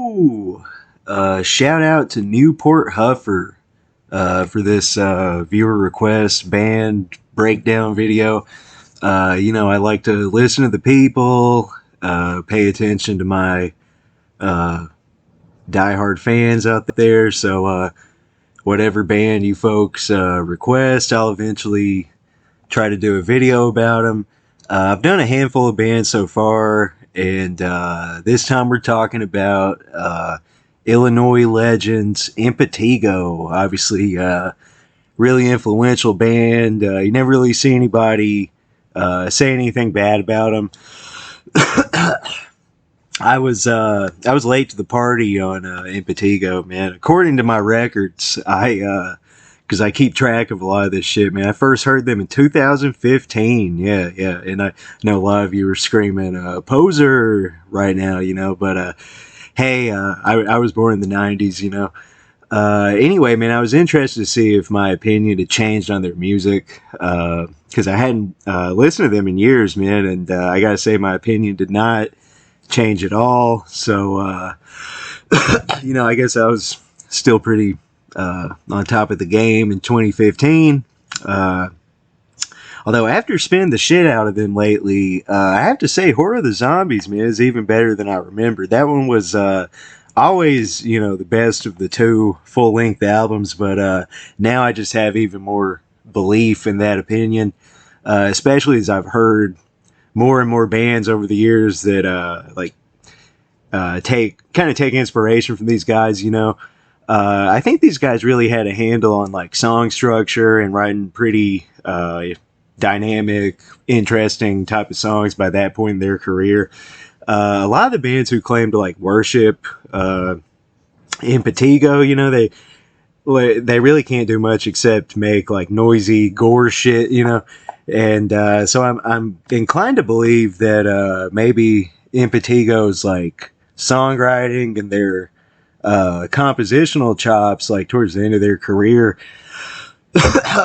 Yo! Shout out to Newport Huffer for this viewer request band breakdown video. I like to listen to the people, pay attention to my diehard fans out there. So, whatever band you folks request, I'll eventually try to do a video about them. I've done a handful of bands so far, and this time we're talking about Illinois legends Impetigo. Obviously, really influential band. You never really see anybody say anything bad about them. I was late to the party on Impetigo, man. According to my records, because I keep track of a lot of this shit, man. I first heard them in 2015. Yeah. And I know a lot of you are screaming, poser right now, but, hey, I was born in the 90s, Anyway, man, I was interested to see if my opinion had changed on their music, because I hadn't listened to them in years, man. And I gotta say, my opinion did not change at all. So, I guess I was still pretty on top of the game in 2015. Although after spinning the shit out of them lately, I have to say Horror of the Zombies, man, is even better than I remember. That one was always, the best of the two full-length albums, but now I just have even more belief in that opinion, especially as I've heard more and more bands over the years that take inspiration from these guys. I think these guys really had a handle on like song structure and writing pretty dynamic, interesting type of songs by that point in their career. A lot of the bands who claim to like worship Impetigo, they really can't do much except make like noisy gore shit, and so I'm inclined to believe that maybe Impetigo's like songwriting and their compositional chops, like towards the end of their career,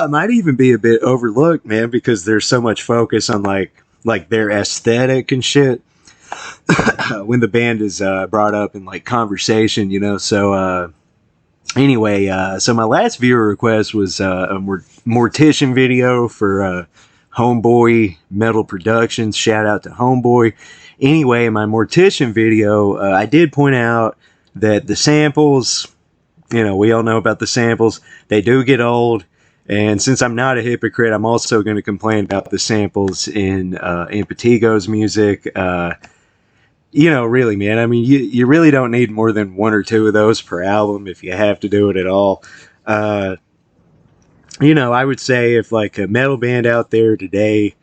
might even be a bit overlooked, man, because there's so much focus on like their aesthetic and shit when the band is brought up in like conversation, so anyway, so my last viewer request was a Mortician video for Homeboy Metal Productions. Shout out to Homeboy. Anyway, in my Mortician video, I did point out that the samples, we all know about the samples, they do get old. And since I'm not a hypocrite, I'm also going to complain about the samples in Impetigo's music. Really, man, I mean, you really don't need more than one or two of those per album if you have to do it at all. I would say if like a metal band out there today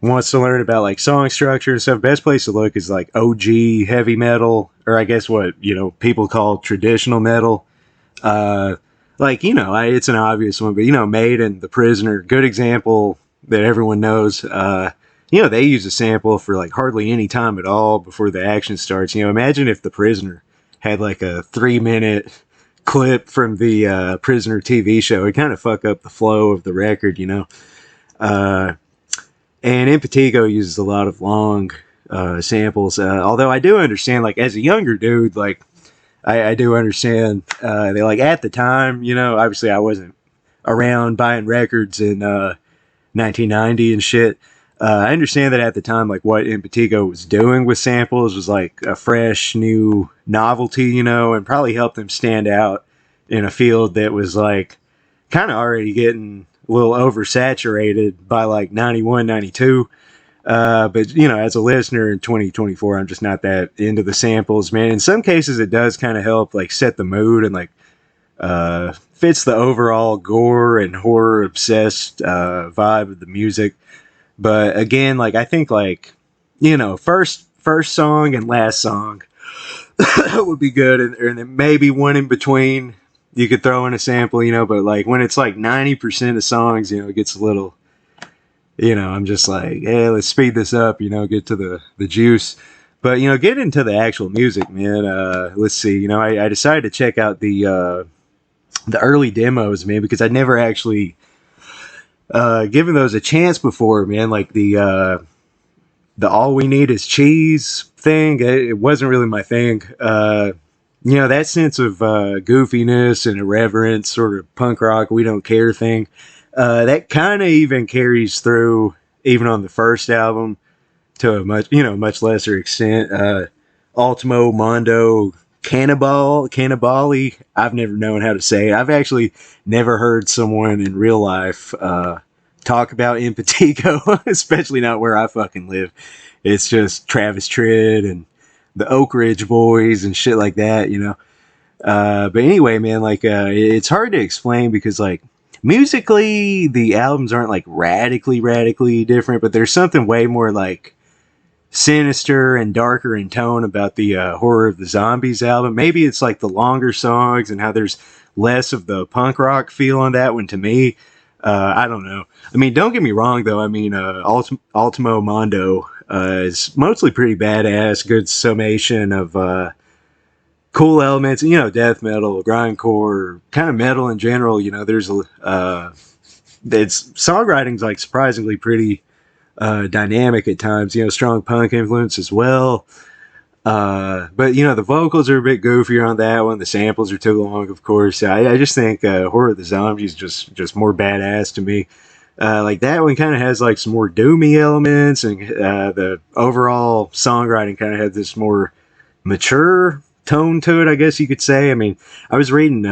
wants to learn about like song structure and stuff, best place to look is like OG heavy metal, or I guess what, people call traditional metal. It's an obvious one, but Maiden, The Prisoner, good example that everyone knows. They use a sample for like hardly any time at all before the action starts. Imagine if The Prisoner had like a 3-minute clip from the Prisoner TV show. It'd kind of fuck up the flow of the record, And Impetigo uses a lot of long samples. Although I do understand, like as a younger dude, like I do understand. They like at the time, obviously I wasn't around buying records in 1990 and shit. I understand that at the time, like what Impetigo was doing with samples was like a fresh new novelty, and probably helped them stand out in a field that was like kind of already getting a little oversaturated by like 91, 92. But as a listener in 2024, I'm just not that into the samples, man. In some cases, it does kind of help like set the mood and like fits the overall gore and horror obsessed vibe of the music. But again, like I think like first song and last song would be good, and then maybe one in between you could throw in a sample, but like when it's like 90% of songs, it gets a little, I'm just like, hey, let's speed this up, get to the juice. But get into the actual music, man. Let's see, I decided to check out the early demos, man, because I'd never actually given those a chance before, man. Like the All We Need Is Cheese thing, it wasn't really my thing. you know, that sense of goofiness and irreverence, sort of punk rock, we don't care thing, that kind of even carries through even on the first album to a much, you know, much lesser extent. Ultimo Mondo Cannibali. I've never known how to say it. I've actually never heard someone in real life talk about Impetigo, especially not where I fucking live. It's just Travis Tritt and the Oak Ridge Boys and shit like that, you know. But anyway, man, like it's hard to explain because like musically the albums aren't like radically different, but there's something way more like sinister and darker in tone about the Horror of the Zombies album. Maybe it's like the longer songs and how there's less of the punk rock feel on that one to me. I don't know. I mean, don't get me wrong though. I mean, Ultimo Mondo is mostly pretty badass. Good summation of cool elements. You know, death metal, grindcore, kind of metal in general. You know, there's it's songwriting's like surprisingly pretty dynamic at times, you know, strong punk influence as well. But, you know, the vocals are a bit goofier on that one. The samples are too long, of course. I just think Horror of the Zombies just more badass to me. Like that one kind of has like some more doomy elements, and the overall songwriting kind of had this more mature tone to it, I guess you could say. I mean, I was reading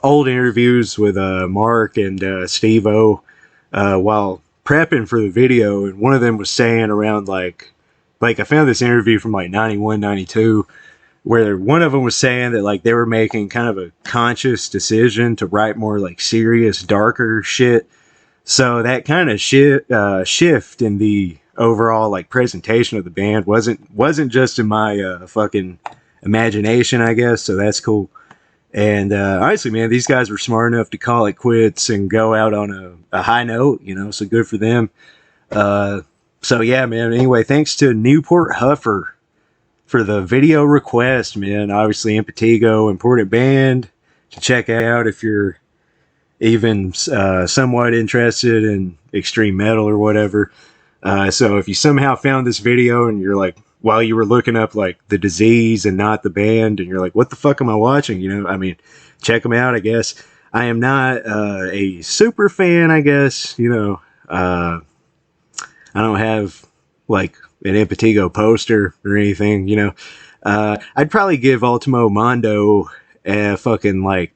old interviews with Mark and Steve-O while prepping for the video, and one of them was saying around like I found this interview from like 91, 92, where one of them was saying that like they were making kind of a conscious decision to write more like serious, darker shit. So that kind of shift in the overall like presentation of the band wasn't just in my fucking imagination, I guess. So that's cool. And honestly, man, these guys were smart enough to call it quits and go out on a high note, you know, so good for them. So yeah, man, anyway, thanks to Newport Huffer for the video request, man. Obviously, Impetigo, important band to check out if you're even somewhat interested in extreme metal or whatever. So if you somehow found this video and you're like, while you were looking up like the disease and not the band, and you're like, what the fuck am I watching? You know, I mean, check them out, I guess. I am not a super fan, I guess. You know, I don't have like an Impetigo poster or anything, you know. I'd probably give Ultimo Mondo a fucking like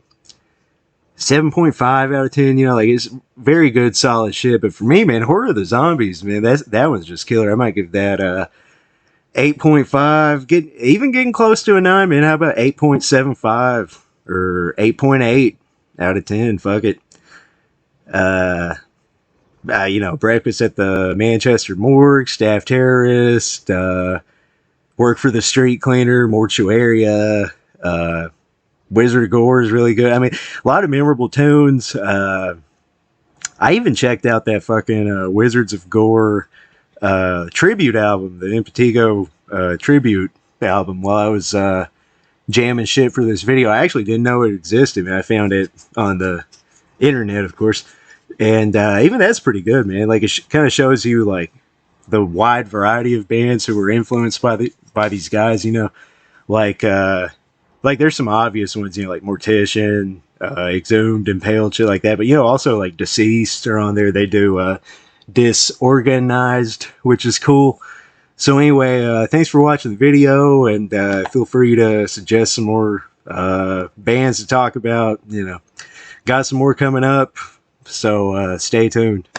7.5 out of 10, you know, like it's very good, solid shit. But for me, man, Horror of the Zombies, man, that one's just killer. I might give that 8.5, getting close to a 9, man. How about 8.75 or 8.8 out of 10? Fuck it. You know, Breakfast at the Manchester Morgue, Staff Terrorist, Work for the Street Cleaner, Mortuaria, Wizard of Gore is really good. I mean, a lot of memorable tunes. I even checked out that fucking Wizards of Gore tribute album, the Impetigo tribute album, while I was jamming shit for this video. I actually didn't know it existed, man. I found it on the internet, of course. And even that's pretty good, man. Like, it kind of shows you, like, the wide variety of bands who were influenced by these guys, you know. Like there's some obvious ones, you know, like Mortician, Exhumed, Impaled, shit like that. But, you know, also, like, Deceased are on there. They do Disorganized, which is cool. So anyway, thanks for watching the video, and feel free to suggest some more bands to talk about. You know, got some more coming up, so stay tuned.